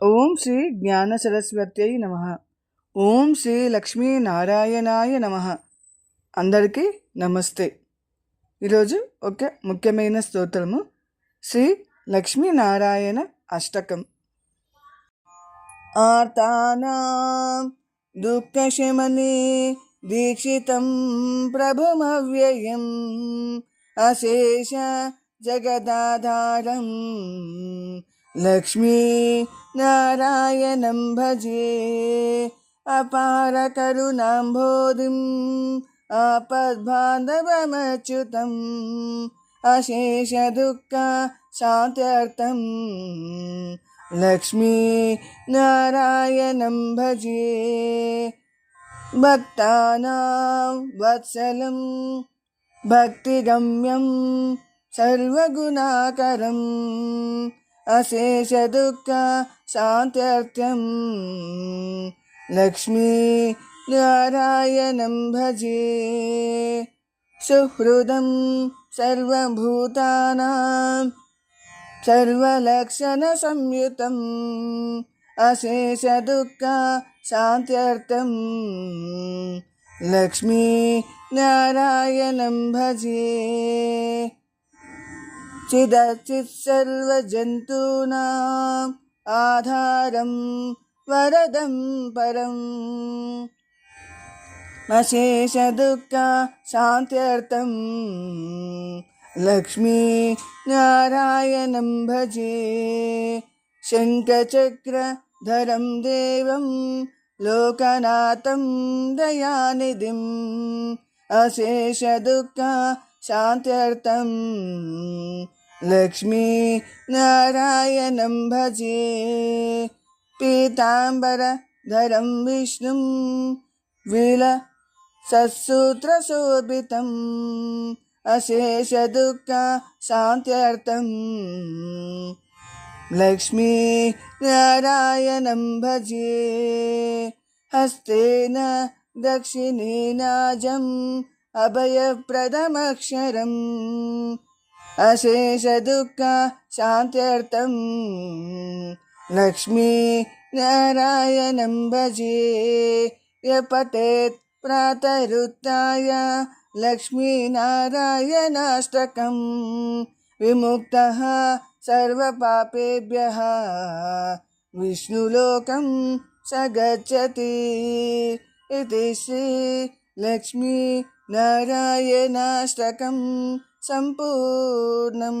ఓం శ్రీ జ్ఞాన సరస్వత్యై నమః. ఓం శ్రీ లక్ష్మీనారాయణాయ నమః. అందరికీ నమస్తే. ఈరోజు ఒక ముఖ్యమైన స్తోత్రము శ్రీ లక్ష్మీనారాయణ అష్టకం. ఆర్తానాం దుఃఖశమనే దీక్షితం ప్రభుమవ్యయం అశేష జగదాధారం లక్ష్మీ నారాయణం భజే. అపార కరుణాంబోధిం ఆపద్బాంధవమచ్యుతం అశేష దుఃఖ శాంత్యర్థం లక్ష్మీ నారాయణం భజే. భక్తానాం వత్సలం భక్తిగమ్యం సర్వగుణాకరం అశేష దుఃఖ శాంత్యర్థం లక్ష్మీ నారాయణం భజే. సుహృదం సర్వభూతానాం సర్వలక్షణ సంయుతం అశేష దుఃఖ శాంత్యర్థం లక్ష్మీ నారాయణం భజే. చిదచిత్ సర్వజంతూనాం ఆధారం వరదం పరం అశేష దుఃఖ శాంత్యర్థం లక్ష్మీ నారాయణం భజే. శంఖచక్రధరం దేవం లోకనాథం దయానిధిం అశేష దుఃఖ శాంత్యర్థం లక్ష్మీ నారాయణం భజే. పీతాంబరధరం విష్ణుం విల సత్సూత్రశోభితం అశేష దుఃఖ శాంత్యర్థం లక్ష్మీ నారాయణం భజే. హస్తేన దక్షిణేనాజం అభయప్రదమక్షరం అశేష దుఃఖ శాంత్యర్థం లక్ష్మీ నారాయణం భజే. యపఠేత్ ప్రాతరుత్థాయ లక్ష్మీనారాయణాష్టకం విముక్తః సర్వపాపేభ్యః విష్ణులోకం స గచ్చతి. ఇది శ్రీ లక్ష్మీ నారాయణాష్టకం సంపూర్ణం.